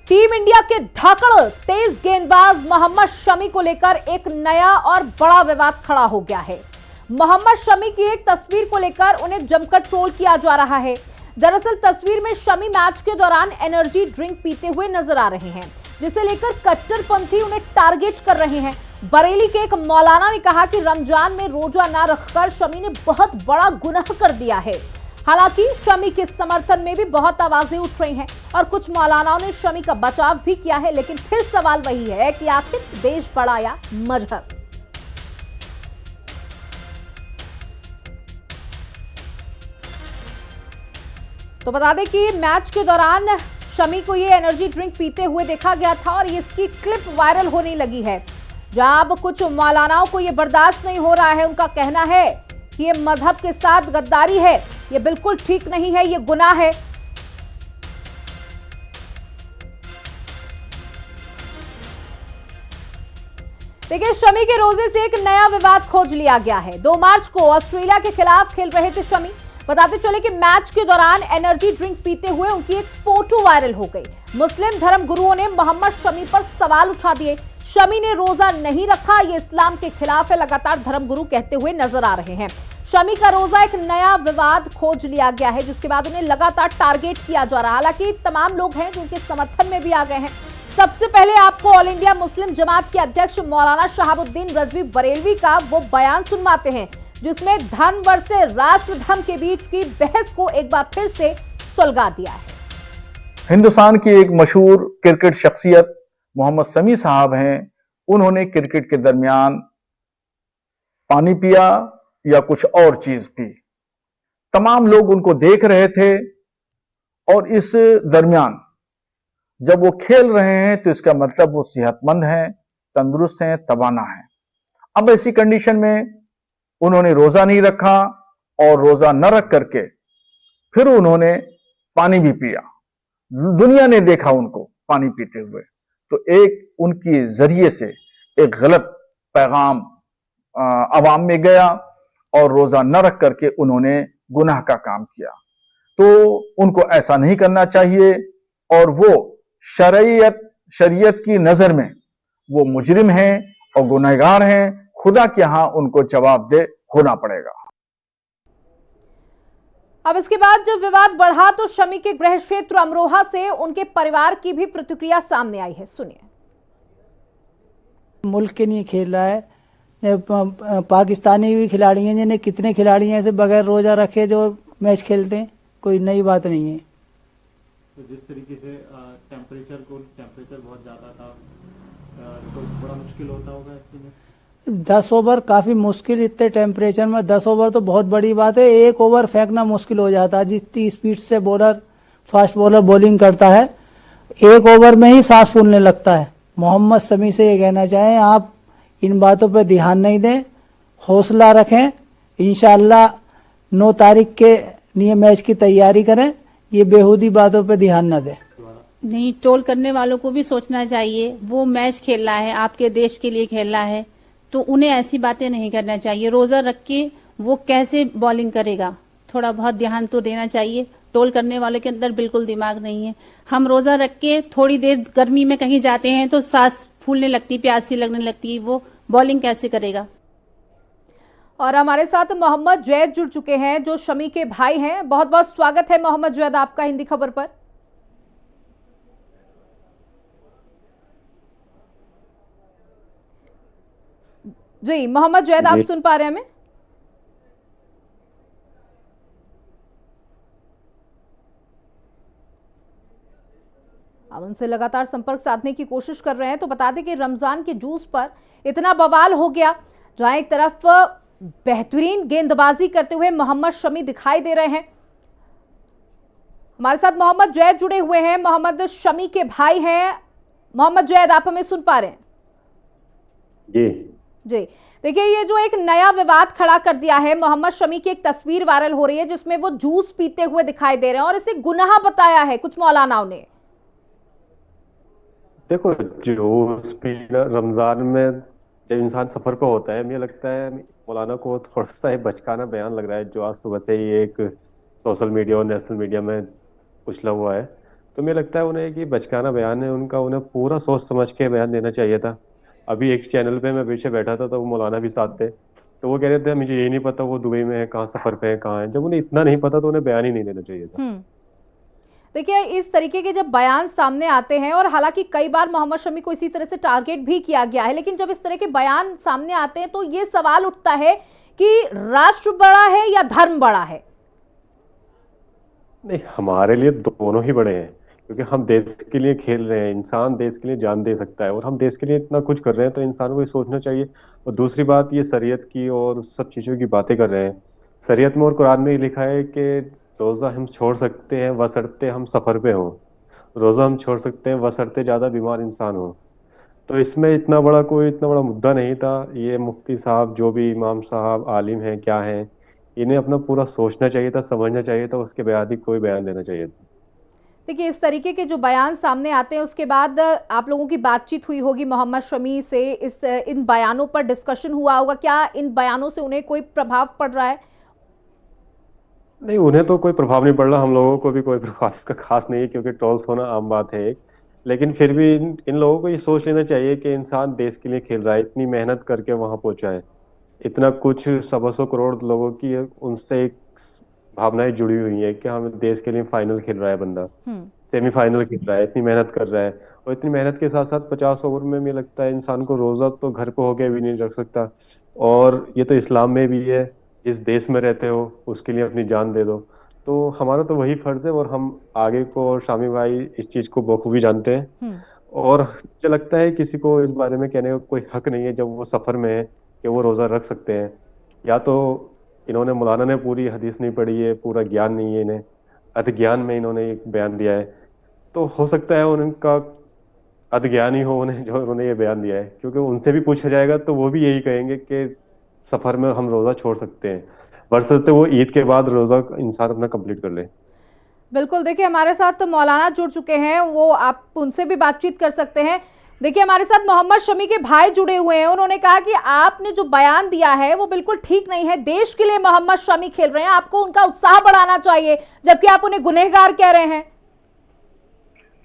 Team India के धाकड़ तेज गेंदबाज मोहम्मद शमी को लेकर एक नया और बड़ा विवाद खड़ा हो गया है। मोहम्मद शमी की एक तस्वीर को लेकर उन्हें जमकर ट्रोल किया जा रहा है। दरअसल तस्वीर में शमी मैच के दौरान एनर्जी ड्रिंक पीते हुए नजर आ रहे हैं, जिसे लेकर कट्टरपंथी उन्हें टारगेट कर रहे हैं। बरेली के एक मौलाना ने कहा कि रमजान में रोजा ना रखकर शमी ने बहुत बड़ा गुनाह कर दिया है। हालांकि शमी के समर्थन में भी बहुत आवाजें उठ रही हैं और कुछ मौलानाओं ने शमी का बचाव भी किया है, लेकिन फिर सवाल वही है कि आखिर देश बड़ा या मजहब। तो बता दें कि मैच के दौरान शमी को ये एनर्जी ड्रिंक पीते हुए देखा गया था और इसकी क्लिप वायरल होने लगी है। जहां अब कुछ मौलानाओं को ये बर्दाश्त नहीं हो रहा है। उनका कहना है कि ये मजहब के साथ गद्दारी है, ये बिल्कुल ठीक नहीं है, ये गुनाह है। देखिए, शमी के रोजे से एक नया विवाद खोज लिया गया है। 2 मार्च को ऑस्ट्रेलिया के खिलाफ खेल रहे थे शमी। बताते चले कि मैच के दौरान एनर्जी ड्रिंक पीते हुए उनकी एक फोटो वायरल हो गई। मुस्लिम धर्म गुरुओं ने मोहम्मद शमी पर सवाल उठा दिए। शमी ने रोजा नहीं रखा, ये इस्लाम के खिलाफ है, लगातार धर्मगुरु कहते हुए नजर आ रहे हैं। शमी का रोजा एक नया विवाद खोज लिया गया है, जिसके बाद उन्हें लगातार टारगेट किया जा रहा है। हालांकि तमाम लोग हैं जो उनके समर्थन में भी आ गए हैं। सबसे पहले आपको ऑल इंडिया मुस्लिम जमात के अध्यक्ष मौलाना शहाबुद्दीन रजवी बरेलवी का वो बयान सुनवाते हैं, जिसमें धन वर्सेस राष्ट्र धर्म के बीच की बहस को एक बार फिर से सुलगा दिया है। हिंदुस्तान की एक मशहूर क्रिकेट शख्सियत मोहम्मद शमी साहब हैं। उन्होंने क्रिकेट के दरमियान पानी पिया या कुछ और चीज पी। तमाम लोग उनको देख रहे थे और इस दरमियान जब वो खेल रहे हैं तो इसका मतलब वो सेहतमंद हैं, तंदुरुस्त हैं, तवाना हैं। अब ऐसी कंडीशन में उन्होंने रोजा नहीं रखा और रोजा न रख करके फिर उन्होंने पानी भी पिया। दुनिया ने देखा उनको पानी पीते हुए, तो एक उनकी जरिए से एक गलत पैगाम आवाम में गया और रोजा न रख करके उन्होंने गुनाह का काम किया। तो उनको ऐसा नहीं करना चाहिए और वो शरीयत की नजर में वो मुजरिम हैं और गुनहगार हैं। खुदा के यहां उनको जवाबदेह होना पड़ेगा। अब इसके बाद जब विवाद बढ़ा तो शमी के गृह क्षेत्र अमरोहा से उनके परिवार की भी प्रतिक्रिया सामने आई है। सुनिए। मुल्क के लिए खेल रहा है। पाकिस्तानी भी खिलाड़ी हैं, जिन्हें कितने खिलाड़ी हैं ऐसे बगैर रोजा रखे जो मैच खेलते हैं। कोई नई बात नहीं है। तो जिस तरीके से टेम्परेचर बहुत ज़्यादा था, तो बड़ा मुश्किल होता होगा ऐसे में। 10 ओवर काफ़ी मुश्किल, इतने टेम्परेचर में 10 ओवर तो बहुत बड़ी बात है। 1 ओवर फेंकना मुश्किल हो जाता है। जितनी स्पीड से फास्ट बॉलर बॉलिंग करता है, 1 ओवर में ही सांस फूलने लगता है। मोहम्मद शमी से ये कहना चाहें, आप इन बातों पर ध्यान नहीं दें, हौसला रखें। इंशाअल्लाह 9 तारीख के लिए मैच की तैयारी करें। ये बेहूदी बातों पर ध्यान न दें। नहीं, ट्रोल करने वालों को भी सोचना चाहिए। वो मैच खेल रहा है, आपके देश के लिए खेल रहा है, तो उन्हें ऐसी बातें नहीं करना चाहिए। रोजा रख के वो कैसे बॉलिंग करेगा, थोड़ा बहुत ध्यान तो देना चाहिए। ट्रोल करने वाले के अंदर बिल्कुल दिमाग नहीं है। हम रोजा रख के थोड़ी देर गर्मी में कहीं जाते हैं तो सांस फूलने लगती, प्यासी लगने लगती, वो बॉलिंग कैसे करेगा। और हमारे साथ मोहम्मद जैद जुड़ चुके हैं जो शमी के भाई हैं। बहुत बहुत स्वागत है मोहम्मद जैद आपका हिंदी खबर पर। जी मोहम्मद जैद, आप सुन पा रहे हैं हमें? अब उनसे लगातार संपर्क साधने की कोशिश कर रहे हैं। तो बता दें कि रमजान के जूस पर इतना बवाल हो गया, जहां एक तरफ बेहतरीन गेंदबाजी करते हुए मोहम्मद शमी दिखाई दे रहे हैं। हमारे साथ मोहम्मद जैद जुड़े हुए हैं, मोहम्मद शमी के भाई हैं। मोहम्मद जैद, आप हमें सुन पा रहे हैं? जी। देखिए, ये जो एक नया विवाद खड़ा कर दिया है, मोहम्मद शमी की एक तस्वीर वायरल हो रही है जिसमें वो जूस पीते हुए दिखाई दे रहे हैं और इसे गुनाह बताया है कुछ मौलानाओं ने। देखो, जूस पीना रमजान में जब इंसान सफर पे होता है, मुझे लगता है मौलाना को थोड़ा सा बचकाना बयान लग रहा है, जो आज सुबह से ही एक सोशल मीडिया और नेशनल मीडिया में उछला हुआ है। तो मुझे लगता है उन्हें कि बचकाना बयान है उनका, उन्हें पूरा सोच समझ के बयान देना चाहिए था। अभी एक चैनल पे मैं पीछे बैठा था तो वो मौलाना भी साथ थे, तो वो कह रहे थे मुझे यही नहीं पता वो दुबई में है, कहाँ सफर पे है, कहाँ है। जब उन्हें इतना नहीं पता तो उन्हें बयान ही नहीं देना चाहिए था। देखिए, इस तरीके के जब बयान सामने आते हैं, और हालांकि कई बार मोहम्मद शमी को इसी तरह से टारगेट भी किया गया है, लेकिन जब इस तरह के बयान सामने आते हैं तो ये सवाल उठता है कि राष्ट्र बड़ा है या धर्म बड़ा है? नहीं, हमारे लिए दोनों ही बड़े हैं, क्योंकि हम देश के लिए खेल रहे हैं। इंसान देश के लिए जान दे सकता है, और हम देश के लिए इतना कुछ कर रहे हैं तो इंसान को ये सोचना चाहिए। और दूसरी बात, ये शरीयत की और सब चीज़ों की बातें कर रहे हैं। शरीयत में और कुरान में ये लिखा है कि रोज़ा हम छोड़ सकते हैं बशर्ते हम सफ़र पे हों। रोज़ा हम छोड़ सकते हैं बशर्ते ज़्यादा बीमार इंसान हो। तो इसमें इतना बड़ा मुद्दा नहीं था। ये मुफ्ती साहब, जो भी इमाम साहब आलिम हैं क्या हैं, इन्हें अपना पूरा सोचना चाहिए था, समझना चाहिए था, उसके बाद ही कोई बयान देना चाहिए था। देखिए, इस तरीके के जो बयान सामने आते हैं उसके बाद आप लोगों की बातचीत हुई होगी मोहम्मद शमी से, इन बयानों पर डिस्कशन हुआ होगा। क्या इन बयानों से उन्हें कोई प्रभाव पड़ रहा है? नहीं, उन्हें तो कोई प्रभाव नहीं पड़ रहा, हम लोगों को भी कोई प्रभाव इसका खास नहीं है, क्योंकि ट्रोल्स होना आम बात है एक। लेकिन फिर भी इन लोगों को ये सोच लेना चाहिए कि इंसान देश के लिए खेल रहा है, इतनी मेहनत करके वहां पहुंचा है, इतना कुछ 125 करोड़ लोगों की उनसे एक भावनाएं जुड़ी हुई है कि हम देश के लिए फाइनल खेल रहा है बंदा, सेमीफाइनल खेल रहा है, इतनी मेहनत कर रहा है। और इतनी मेहनत के साथ साथ 50 ओवर में मुझे लगता है इंसान को रोजा तो घर पे होके भी नहीं रख सकता। और ये तो इस्लाम में भी है, जिस देश में रहते हो उसके लिए अपनी जान दे दो। तो हमारा तो वही फर्ज है, और हम आगे को, और शामी भाई इस चीज को बखूबी जानते हैं। और मुझे लगता है किसी को इस बारे में कहने का कोई हक नहीं है जब वो सफर में है कि वो रोजा रख सकते हैं। या तो इन्होंने, मौलाना ने पूरी हदीस नहीं पढ़ी है, पूरा ज्ञान नहीं है इन्हें, अज्ञान में इन्होंने एक बयान दिया है। तो हो सकता है उनका अज्ञान ही हो उन्हें, जो उन्होंने ये बयान दिया है, क्योंकि उनसे भी पूछा जाएगा तो वो भी यही कहेंगे कि सफर में हम रोजा छोड़ सकते हैं, बशर्ते वो ईद के बाद रोजा इंसान अपना कंप्लीट कर ले। बिल्कुल, देखिए हमारे साथ तो मौलाना जुड़ चुके हैं, वो आप उनसे भी बातचीत कर सकते हैं। देखिए, हमारे साथ मोहम्मद शमी के भाई जुड़े हुए हैं। उन्होंने कहा कि आपने जो बयान दिया है वो बिल्कुल ठीक नहीं है। देश के लिए मोहम्मद शमी खेल रहे हैं, आपको उनका उत्साह बढ़ाना चाहिए, जबकि आप उन्हें गुनहगार कह रहे हैं।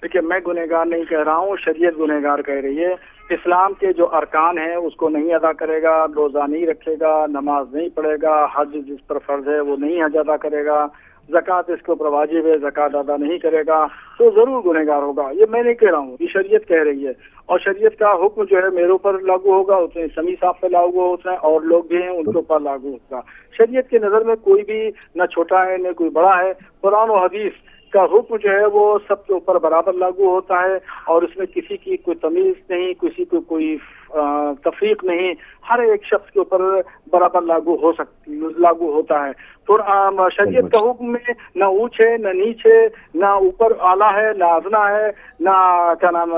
देखिए, मैं गुनहगार नहीं कह रहा हूँ, शरीयत गुनहगार कह रही है। इस्लाम के जो अरकान हैं उसको नहीं अदा करेगा, रोजा नहीं रखेगा, नमाज नहीं पढ़ेगा, हज जिस पर फर्ज है वो नहीं हज अदा करेगा, ज़कात इसके ऊपर वाजिब है, ज़कात अदा नहीं करेगा, तो जरूर गुनहगार होगा। ये मैं नहीं कह रहा हूँ, ये शरीयत कह रही है। और शरीयत का हुक्म जो है मेरे ऊपर लागू होगा, उतने शमी साहब पे लागू होगा, उतने और लोग भी हैं उनके ऊपर लागू होगा। शरीयत की नजर में कोई भी न छोटा है न कोई बड़ा है। कुरान और हदीस का हुक्म जो है वो सबके ऊपर बराबर लागू होता है, और उसमें किसी की कोई तमीज नहीं, किसी को कोई तफरीक नहीं, हर एक शख्स के ऊपर बराबर लागू होता है। तो शरीयत का हुक्म में न ऊंच है न नीच है, न ऊपर आला है न अदना है, न क्या नाम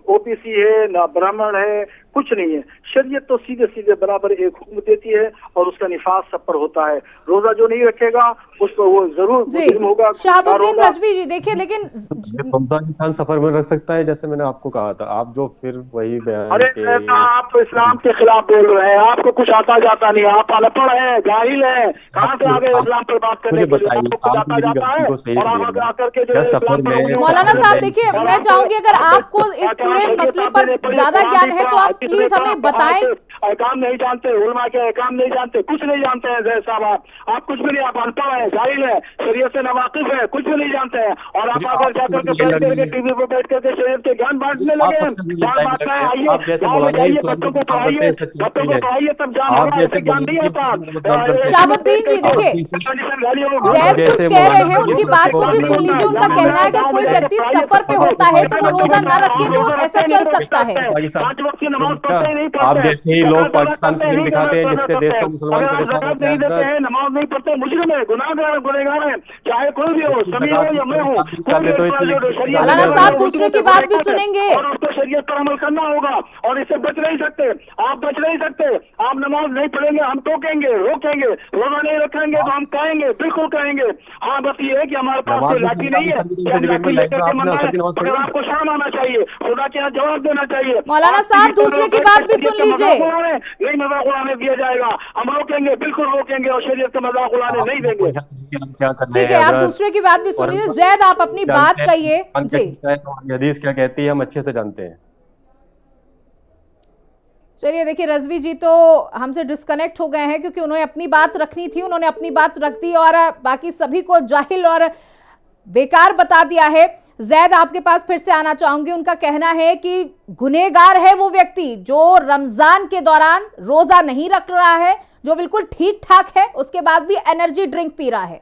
ओबीसी है न ब्राह्मण है, कुछ नहीं है। शरीयत तो सीधे सीधे बराबर एक हुक्म देती है और उसका निफाज सब पर होता है। रोजा जो नहीं रखेगा उस पर वो जरूर मुजरिम होगा। शहाबुद्दीन रजवी जी, देखिए लेकिन रोजा इंसान सफर में रख सकता है, जैसे मैंने आपको कहा था। आप जो फिर वही बयान, अरे आप तो इस्लाम के खिलाफ बोल रहे हैं, आपको कुछ आता जाता नहीं, आप अनपढ़ हैं, जाहिल हैं, कहाँ से आगे इस्लाम पर बात करने के लिए? आपको आता जाता है और आप आकर के जो सफर में। मौलाना साहब देखिए, मैं चाहूंगी अगर आपको इस पूरे मसले पर ज्यादा ज्ञान है तो आप प्लीज हमें बताएं। अहकाम नहीं जानते, उलमा के अहकाम नहीं जानते, कुछ नहीं जानते हैं जय साहब। आप कुछ भी नहीं, आप अनपढ़ हैं, जाहिल है, शरीयत से नावाकिफ है, कुछ भी नहीं जानते हैं, और आप आकर जाकर के बैठ करके टीवी पर बैठ करके शरीयत के ज्ञान बांटने लगे हैं। ज्ञान बांटना है, आइए गाँव में जाइए, बच्चों को पढ़ाइए, तब ज्ञान होगा, ऐसे ज्ञान नहीं आता। शहाबुद्दीन जी देखिए, जैद कुछ कह रहे हैं, उनकी बात को भी सुन लीजिए। उनका कहना है अगर कोई व्यक्ति सफर पे होता है तो वो रोजा न रखे तो ऐसा चल सकता है। 5 वक्त की नमाज पढ़ते नहीं, आप जैसे ही लोग पाकिस्तान की फिल्म दिखाते हैं जिससे देश का मुसलमान परेशान होते नहीं देते हैं, नमाज नहीं पढ़ते, मुजरिम है, गुनहगार है, चाहे कोई भी हो, समी हो या मैं हूँ। मौलाना साहब दूसरों की बात भी सुनेंगे। शरीयत पर अमल करना होगा और इससे बच नहीं सकते, आप बच नहीं सकते। आप नमाज नहीं पढ़ेंगे हम टोकेंगे, रोकेंगे, रोजा नहीं रखेंगे तो हम कहेंगे, बिल्कुल कहेंगे। हाँ, बस ये है कि हमारे पास नमाज कोई नहीं लाठी पढ़ी नहीं है असर की कि हम डिबेट लाठी में लाइव लेकर में के आपने मनाएं, असर की नमाज पढ़ी मगर है? आपको शर्म आना चाहिए, खुदा के यहाँ जवाब देना चाहिए। मौलाना आप साहब, टीवी पर दूसरे की बैठ बात कर भी शरीयत सुन का लीजिए। मजाक उड़ाने नहीं, मजाक उड़ाने दिया जाएगा। हम रोकेंगे, बिल्कुल रोकेंगे और शरीयत का मजाक उड़ाने नहीं आपको देंगे। कोई हक नहीं है, हम क्या कर रहे ठीक हैं है, आप हजरत। दूसरे की बात भी सुन और हम लीजिए। सब जैद, आप अपनी बात जानते हैं कहिए। कुरान क्या जी, कहता है और हदीस क्या कहती है, हम अच्छे से जानते हैं। चलिए देखिए, रजवी जी तो हमसे डिस्कनेक्ट हो गए हैं क्योंकि उन्होंने अपनी बात रखनी थी, उन्होंने अपनी बात रख दी और बाकी सभी को जाहिल और बेकार बता दिया है। जैद, आपके पास फिर से आना चाहूंगी। उनका कहना है कि गुनहगार है वो व्यक्ति जो रमजान के दौरान रोजा नहीं रख रहा है, जो बिल्कुल ठीक ठाक है, उसके बाद भी एनर्जी ड्रिंक पी रहा है।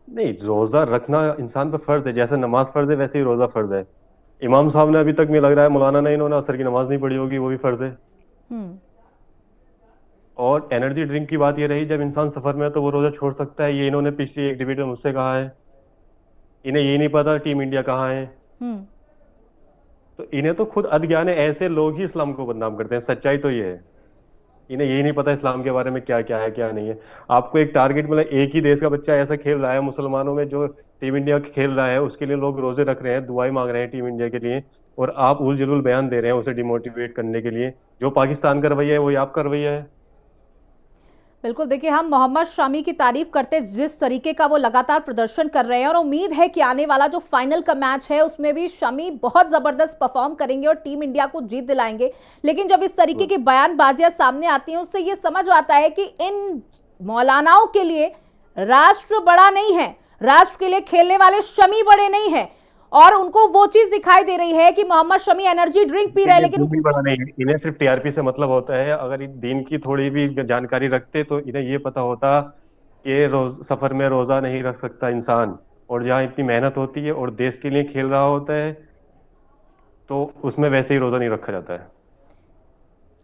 नहीं, रोजा रखना इंसान पर फर्ज है, जैसे नमाज फर्ज है वैसे ही रोजा फर्ज है। इमाम साहब ने अभी तक मुझे लग रहा है मौलाना ने इन्होंने असर की नमाज नहीं पढ़ी होगी, वो भी फर्ज है। हम्म। और एनर्जी ड्रिंक की बात ये रही, जब इंसान सफर में है तो वो रोजा छोड़ सकता है, ये इन्होंने पिछली एक डिबेट में मुझसे कहा है। इन्हें ये नहीं पता टीम इंडिया कहाँ है। हम्म। तो इन्हें तो खुद अज्ञान है, ऐसे लोग ही इस्लाम को बदनाम करते हैं, सच्चाई तो ये है। इन्हें यही नहीं पता इस्लाम के बारे में क्या क्या है क्या नहीं है। आपको एक टारगेट मिला, एक ही देश का बच्चा ऐसा खेल रहा है, मुसलमानों में जो टीम इंडिया खेल रहा है उसके लिए लोग रोजे रख रहे हैं, दुआएं मांग रहे हैं टीम इंडिया के लिए, और आप उल जुलूल बयान दे रहे हैं उसे डिमोटिवेट करने के लिए। जो पाकिस्तान का रवैया है वही आपका रवैया है। बिल्कुल, देखिए, हम मोहम्मद शमी की तारीफ करते जिस तरीके का वो लगातार प्रदर्शन कर रहे हैं, और उम्मीद है कि आने वाला जो फाइनल का मैच है उसमें भी शमी बहुत जबरदस्त परफॉर्म करेंगे और टीम इंडिया को जीत दिलाएंगे। लेकिन जब इस तरीके की बयानबाजियां सामने आती हैं, उससे ये समझ आता है कि इन मौलानाओं के लिए राष्ट्र बड़ा नहीं है, राष्ट्र के लिए खेलने वाले शमी बड़े नहीं है, और उनको वो चीज दिखाई दे रही है कि मोहम्मद शमी एनर्जी ड्रिंक पी रहे हैं, लेकिन दीन भी बड़ा नहीं है, इन्हें सिर्फ टीआरपी से मतलब होता है। अगर दीन की थोड़ी भी जानकारी रखते तो इन्हें ये पता होता कि रोज सफर में रोजा नहीं रख सकता इंसान, और जहाँ इतनी मेहनत होती है और देश के लिए खेल रहा होता है तो उसमें वैसे ही रोजा नहीं रखा जाता है।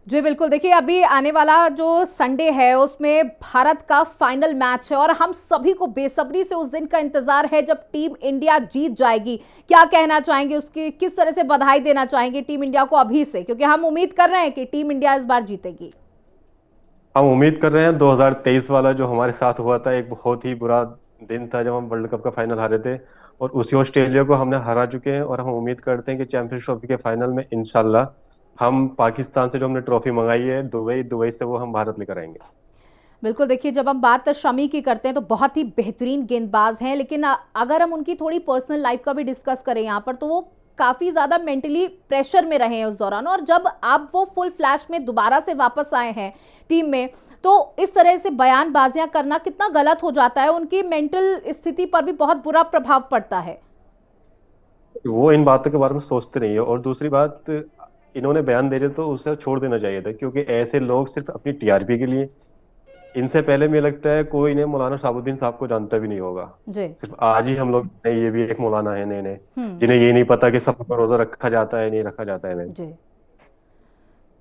जी बिल्कुल, देखिए, अभी आने वाला जो संडे है उसमें भारत का फाइनल मैच है और हम सभी को बेसब्री से उस दिन का इंतजार है जब टीम इंडिया जीत जाएगी। क्या कहना चाहेंगे, उसकी किस तरह से बधाई देना चाहेंगे टीम इंडिया को अभी से, क्योंकि हम उम्मीद कर रहे हैं कि टीम इंडिया इस बार जीतेगी। हम उम्मीद कर रहे हैं, 2023 वाला जो हमारे साथ हुआ था एक बहुत ही बुरा दिन था जब हम वर्ल्ड कप का फाइनल हारे थे, और उसी ऑस्ट्रेलिया को हमने हरा चुके हैं। और हम उम्मीद करते हैं कि चैंपियंस ट्रॉफी के फाइनल में इंशाल्लाह हम पाकिस्तान से जो हमने ट्रॉफी मंगाई है दुबई से वो हम भारत लेकर आएंगे। बिल्कुल, देखिए, जब हम बात शमी की करते हैं तो बहुत ही बेहतरीन गेंदबाज हैं, लेकिन अगर हम उनकी थोड़ी पर्सनल लाइफ का भी डिस्कस करें यहाँ पर, तो वो काफ़ी ज़्यादा मेंटली प्रेशर में रहे हैं उस दौरान, और जब आप वो फुल फ्लैश में दोबारा से वापस आए हैं टीम में, तो इस तरह से बयानबाजियां करना कितना गलत हो जाता है, उनकी मेंटल स्थिति पर भी बहुत बुरा प्रभाव पड़ता है। वो इन बातों के बारे में सोचते नहीं है। और दूसरी बात, इन्होंने बयान दे दिया तो उसे छोड़ देना चाहिए था, क्योंकि ऐसे लोग सिर्फ अपनी टीआरपी के लिए, इनसे पहले मुझे लगता है कोई इन्हें मौलाना शहाबुद्दीन साहब को जानता भी नहीं होगा। जी। सिर्फ आज ही हम लोग ये भी एक मौलाना है नए नए, हम्म। जिन्हें ये नहीं पता कि सबका रोजा रखा जाता है नहीं रखा जाता है। जी,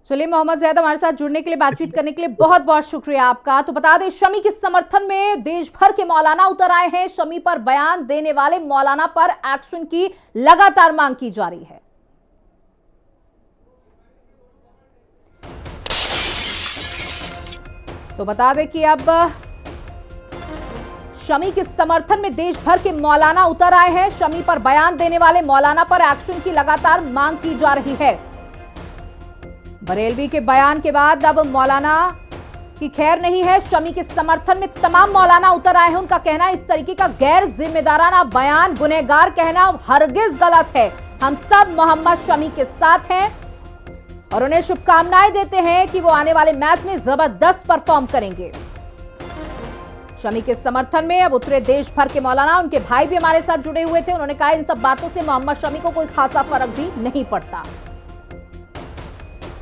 चलिए, मोहम्मद जैद, हमारे साथ जुड़ने के लिए, बातचीत करने के लिए बहुत बहुत शुक्रिया आपका। तो बता दें, शमी के समर्थन में देश भर के मौलाना उतर आए हैं। शमी पर बयान देने वाले मौलाना पर एक्शन की लगातार मांग की जा रही है। तो बता दें कि अब शमी के समर्थन में देश भर के मौलाना उतर आए हैं। शमी पर बयान देने वाले मौलाना पर एक्शन की लगातार मांग की जा रही है। बरेलवी के बयान के बाद अब मौलाना की खैर नहीं है। शमी के समर्थन में तमाम मौलाना उतर आए हैं। उनका कहना है, इस तरीके का गैर जिम्मेदाराना बयान, गुनहगार कहना हरगिज गलत है। हम सब मोहम्मद शमी के साथ हैं और उन्हें शुभकामनाएं देते हैं कि वो आने वाले मैच में जबरदस्त परफॉर्म करेंगे। शमी के समर्थन में अब उतरे देश भर के मौलाना। उनके भाई भी हमारे साथ जुड़े हुए थे। उन्होंने कहा, इन सब बातों से मोहम्मद शमी को कोई खासा फर्क भी नहीं पड़ता।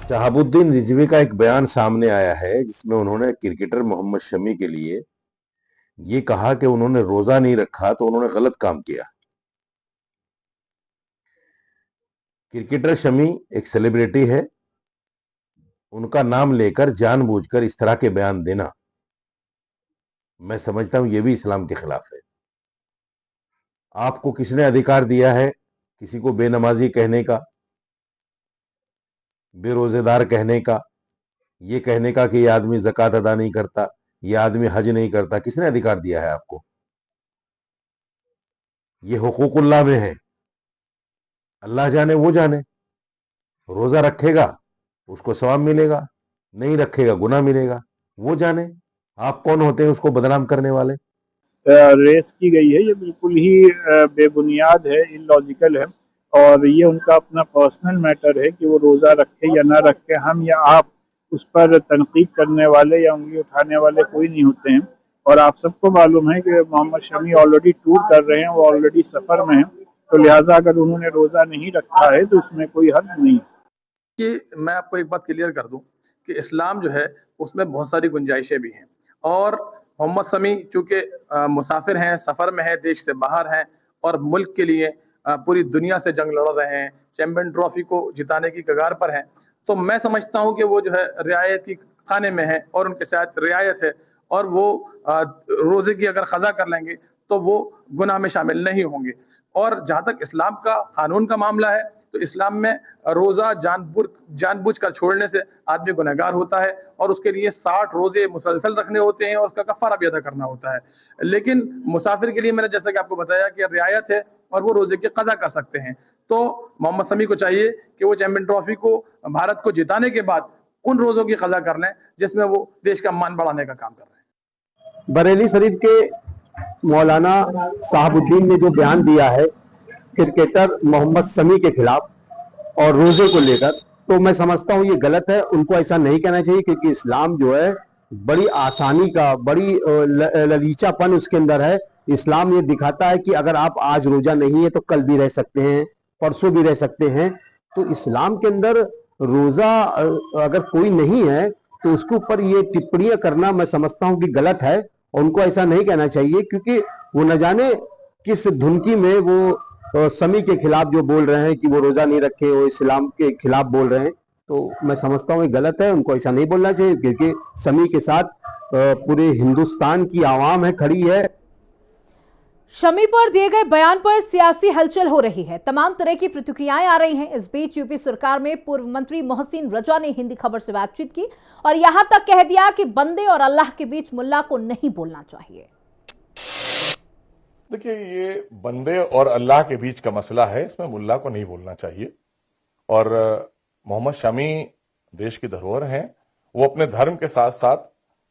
शहाबुद्दीन रिजवी का एक बयान सामने आया है जिसमें उन्होंने क्रिकेटर मोहम्मद शमी के लिए ये कहा कि उन्होंने रोजा नहीं रखा तो उन्होंने गलत काम किया। क्रिकेटर शमी एक सेलिब्रिटी है, उनका नाम लेकर जानबूझकर इस तरह के बयान देना, मैं समझता हूं ये भी इस्लाम के खिलाफ है। आपको किसने अधिकार दिया है किसी को बेनमाजी कहने का? बेरोजेदार कहने का, ये कहने का कि ये आदमी ज़कात अदा नहीं करता, ये आदमी हज नहीं करता, किसने अधिकार दिया है आपको? ये हुकूकुल्लाह में है, अल्लाह जाने वो जाने। रोजा रखेगा उसको सवाब मिलेगा, नहीं रखेगा गुनाह मिलेगा, वो जाने। आप कौन होते हैं उसको बदनाम करने वाले? रेस की गई है, ये बिल्कुल ही बेबुनियाद है, इलॉजिकल है और ये उनका अपना पर्सनल मैटर है कि वो रोज़ा रखे या ना रखे। हम या आप उस पर तनकीद करने वाले या उंगली उठाने वाले कोई नहीं होते हैं। और आप सबको मालूम है कि मोहम्मद शमी ऑलरेडी टूर कर रहे हैं, वो ऑलरेडी सफ़र में हैं, तो लिहाजा अगर उन्होंने रोज़ा नहीं रखा है तो इसमें कोई हर्ज नहीं है। कि मैं आपको एक बात क्लियर कर दूं कि इस्लाम जो है उसमें बहुत सारी गुंजाइशें भी हैं और मोहम्मद शमी चूंकि मुसाफिर हैं, सफ़र में है, देश से बाहर हैं और मुल्क के लिए पूरी दुनिया से जंग लड़ रहे हैं, चैंपियन ट्रॉफी को जिताने की कगार पर हैं, तो मैं समझता हूं कि वो जो है रियायती खाने में है और उनके साथ रियायत है और वो रोजे की अगर खजा कर लेंगे तो वो गुनाह में शामिल नहीं होंगे। और जहां तक इस्लाम का कानून का मामला है तो इस्लाम में रोजा जानबूझकर छोड़ने से आदमी गुनहगार होता है और उसके लिए 60 रोजे मुसलसल रखने होते हैं और उसका कफारा भी अदा करना होता है। लेकिन मुसाफिर के लिए मैंने जैसा कि आपको बताया कि रियायत है और वो रोजे की कज़ा कर सकते हैं। तो मोहम्मद शमी को चाहिए कि वो चैंपियन ट्रॉफी को भारत को जिताने के बाद उन रोजों की कज़ा कर लें जिसमें वो देश का मान बढ़ाने का काम कर रहे हैं। बरेली शरीफ के मौलाना साहबुद्दीन ने जो बयान दिया है क्रिकेटर मोहम्मद शमी के खिलाफ और रोजे को लेकर, तो मैं समझता हूं ये गलत है। उनको ऐसा नहीं कहना चाहिए क्योंकि इस्लाम जो है बड़ी आसानी का, बड़ी ललीचापन उसके अंदर है। इस्लाम ये दिखाता है कि अगर आप आज रोजा नहीं है तो कल भी रह सकते हैं, परसों भी रह सकते हैं। तो इस्लाम के अंदर रोजा अगर कोई नहीं है तो उसके ऊपर ये टिप्पणियां करना मैं समझता हूं कि गलत है। उनको ऐसा नहीं कहना चाहिए क्योंकि वो न जाने किस धुनकी में वो शमी के खिलाफ जो बोल रहे हैं कि वो रोजा नहीं रखे, वो इस्लाम के खिलाफ बोल रहे हैं। तो मैं समझता हूँ ये गलत है, उनको ऐसा नहीं बोलना चाहिए क्योंकि शमी के साथ पूरे हिंदुस्तान की आवाम है, खड़ी है। शमी पर दिए गए बयान पर सियासी हलचल हो रही है, तमाम तरह की प्रतिक्रियाएं आ रही हैं। इस बीच यूपी सरकार में पूर्व मंत्री मोहसिन रजा ने हिंदी खबर से बातचीत की और यहां तक कह दिया कि बंदे और अल्लाह के बीच मुल्ला को नहीं बोलना चाहिए। देखिए, ये बंदे और अल्लाह के बीच का मसला है, इसमें मुल्ला को नहीं बोलना चाहिए। और मोहम्मद शमी देश की धरोहर हैं, वो अपने धर्म के साथ साथ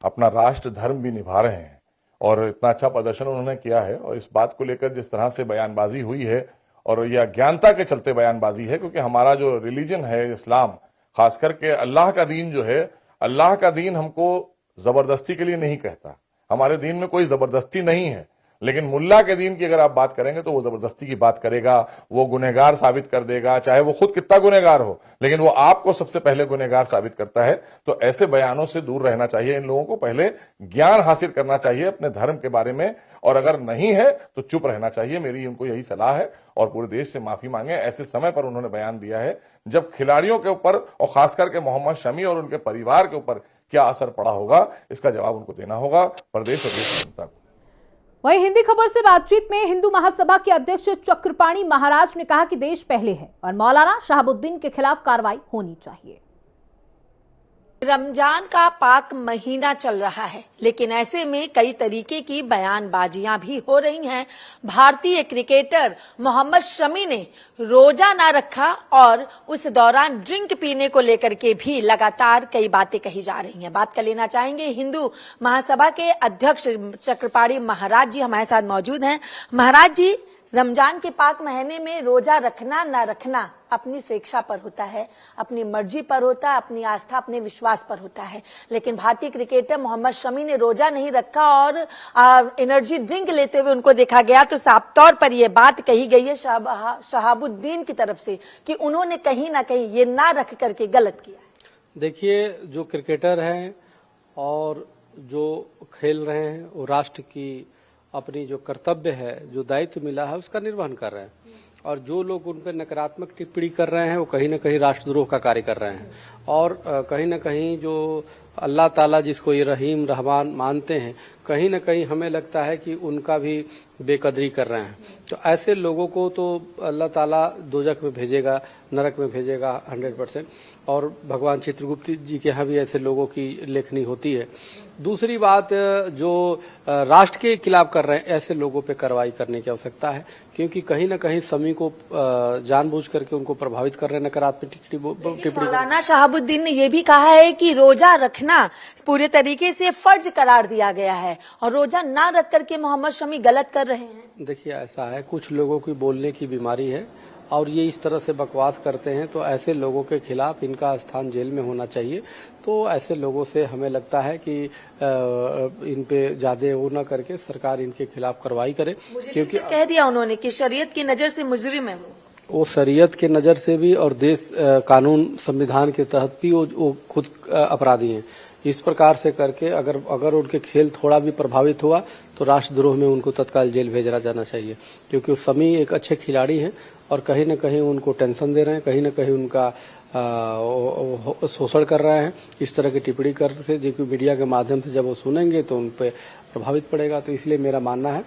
अपना राष्ट्र धर्म भी निभा रहे हैं और इतना अच्छा प्रदर्शन उन्होंने किया है। और इस बात को लेकर जिस तरह से बयानबाजी हुई है और यह अज्ञानता के चलते बयानबाजी है, क्योंकि हमारा जो रिलीजन है इस्लाम, खास करके अल्लाह का दीन जो है, अल्लाह का दीन हमको जबरदस्ती के लिए नहीं कहता। हमारे दीन में कोई जबरदस्ती नहीं है। लेकिन मुल्ला के दीन की अगर आप बात करेंगे तो वो जबरदस्ती की बात करेगा, वो गुनहगार साबित कर देगा, चाहे वो खुद कितना गुनहगार हो, लेकिन वो आपको सबसे पहले गुनहगार साबित करता है। तो ऐसे बयानों से दूर रहना चाहिए। इन लोगों को पहले ज्ञान हासिल करना चाहिए अपने धर्म के बारे में, और अगर नहीं है तो चुप रहना चाहिए। मेरी उनको यही सलाह है और पूरे देश से माफी मांगे। ऐसे समय पर उन्होंने बयान दिया है जब खिलाड़ियों के ऊपर और खास करके मोहम्मद शमी और उनके परिवार के ऊपर क्या असर पड़ा होगा, इसका जवाब उनको देना होगा, प्रदेश और देश की जनता को। वहीं हिंदी खबर से बातचीत में हिंदू महासभा के अध्यक्ष चक्रपाणी महाराज ने कहा कि देश पहले है और मौलाना शहाबुद्दीन के खिलाफ कार्रवाई होनी चाहिए। रमजान का पाक महीना चल रहा है, लेकिन ऐसे में कई तरीके की बयानबाजियां भी हो रही हैं। भारतीय क्रिकेटर मोहम्मद शमी ने रोजा ना रखा और उस दौरान ड्रिंक पीने को लेकर के भी लगातार कई बातें कही जा रही हैं। बात कर लेना चाहेंगे हिंदू महासभा के अध्यक्ष चक्रपाणी महाराज जी हमारे साथ मौजूद हैं। महाराज जी, रमजान के पाक महीने में रोजा रखना ना रखना अपनी स्वेच्छा पर होता है, अपनी मर्जी पर होता है, अपनी आस्था अपने विश्वास पर होता है। लेकिन भारतीय क्रिकेटर मोहम्मद शमी ने रोजा नहीं रखा और एनर्जी ड्रिंक लेते हुए उनको देखा गया, तो साफ तौर पर यह बात कही गई है शहाबुद्दीन की तरफ से कि उन्होंने कहीं ना कहीं ये ना रख करके गलत किया। देखिए, जो क्रिकेटर हैं और जो खेल रहे हैं वो राष्ट्र की अपनी जो कर्तव्य है, जो दायित्व मिला है उसका निर्वहन कर रहे हैं। और जो लोग उन पर नकारात्मक टिप्पणी कर रहे हैं वो कहीं ना कहीं राष्ट्रद्रोह का कार्य कर रहे हैं। और कहीं ना कहीं जो अल्लाह ताला जिसको ये रहीम रहमान मानते हैं, कहीं न कहीं हमें लगता है कि उनका भी बेकदरी कर रहे हैं। तो ऐसे लोगों को तो अल्लाह ताला दोजख में भेजेगा, नरक में भेजेगा 100%। और भगवान चित्रगुप्त जी के यहाँ भी ऐसे लोगों की लेखनी होती है। दूसरी बात, जो राष्ट्र के खिलाफ कर रहे हैं, ऐसे लोगों पे कार्रवाई करने की आवश्यकता है, क्योंकि कहीं न कहीं शमी को जानबूझ करके उनको प्रभावित कर रहे हैं, नकारात्मक टिप्पणी। मौलाना शहाबुद्दीन ने यह भी कहा है कि रोजा रखना पूरे तरीके से फर्ज करार दिया गया है और रोजा ना रख करके मोहम्मद शमी गलत कर रहे हैं। देखिए, ऐसा है, कुछ लोगों की बोलने की बीमारी है और ये इस तरह से बकवास करते हैं, तो ऐसे लोगों के खिलाफ इनका स्थान जेल में होना चाहिए। तो ऐसे लोगों से हमें लगता है कि इन पे ज्यादा वो न करके सरकार इनके खिलाफ कार्रवाई करे, क्योंकि कह दिया उन्होंने कि शरीयत की नजर से मुजरिम है वो शरीयत के नजर से भी और देश कानून संविधान के तहत भी वो खुद अपराधी हैं। इस प्रकार से करके अगर उनके खेल थोड़ा भी प्रभावित हुआ तो राष्ट्रद्रोह में उनको तत्काल जेल भेजा जाना चाहिए, क्योंकि शमी एक अच्छे खिलाड़ी हैं और कहीं न कहीं उनको टेंशन दे रहे हैं, कहीं न कहीं उनका शोषण कर रहे हैं। इस तरह की टिप्पणी कर से जो मीडिया के माध्यम से जब वो सुनेंगे तो उन पर प्रभावित पड़ेगा। तो इसलिए मेरा मानना है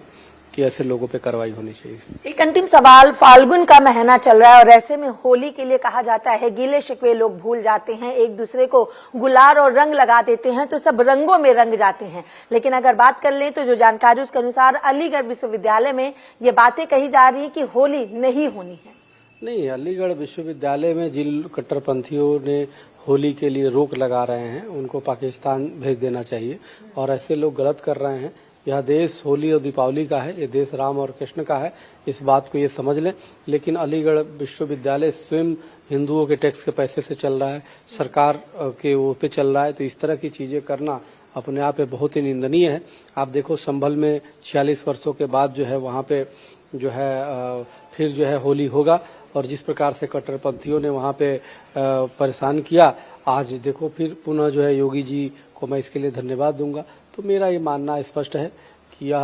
कि ऐसे लोगों पे कार्रवाई होनी चाहिए। एक अंतिम सवाल, फाल्गुन का महीना चल रहा है और ऐसे में होली के लिए कहा जाता है गिले शिकवे लोग भूल जाते हैं, एक दूसरे को गुलाल और रंग लगा देते हैं तो सब रंगों में रंग जाते हैं। लेकिन अगर बात कर लें तो जो जानकारी उसके अनुसार अलीगढ़ विश्वविद्यालय में ये बातें कही जा रही है कि होली नहीं होनी है। नहीं, अलीगढ़ विश्वविद्यालय में जिन कट्टरपंथियों ने होली के लिए रोक लगा रहे हैं उनको पाकिस्तान भेज देना चाहिए और ऐसे लोग गलत कर रहे हैं। यह देश होली और दीपावली का है, ये देश राम और कृष्ण का है, इस बात को ये समझ लें। लेकिन अलीगढ़ विश्वविद्यालय स्वयं हिंदुओं के टैक्स के पैसे से चल रहा है, सरकार के वो पे चल रहा है, तो इस तरह की चीजें करना अपने आप में बहुत ही निंदनीय है। आप देखो, संभल में 46 वर्षों के बाद जो है वहाँ पे जो है फिर जो है होली होगा और जिस प्रकार से कट्टरपंथियों ने वहाँ पे परेशान किया, आज देखो फिर पुनः जो है योगी जी को मैं इसके लिए धन्यवाद दूंगा। तो मेरा ये मानना स्पष्ट है कि यह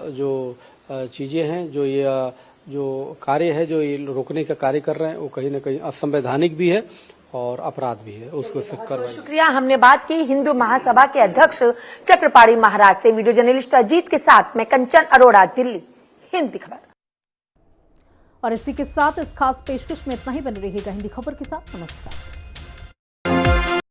जो चीजें हैं, जो कार्य है, जो ये रोकने का कार्य कर रहे हैं, वो कहीं न कहीं असंवैधानिक भी है और अपराध भी है, उसको कार्रवाई। शुक्रिया। हमने बात की हिंदू महासभा के अध्यक्ष चक्रपाणी महाराज से। वीडियो जर्नलिस्ट अजीत के साथ मैं कंचन अरोड़ा, दिल्ली, हिंदी खबर। और इसी के साथ इस खास पेशकश में इतना ही। बने रहिएगा हिंदी खबर के साथ। नमस्कार।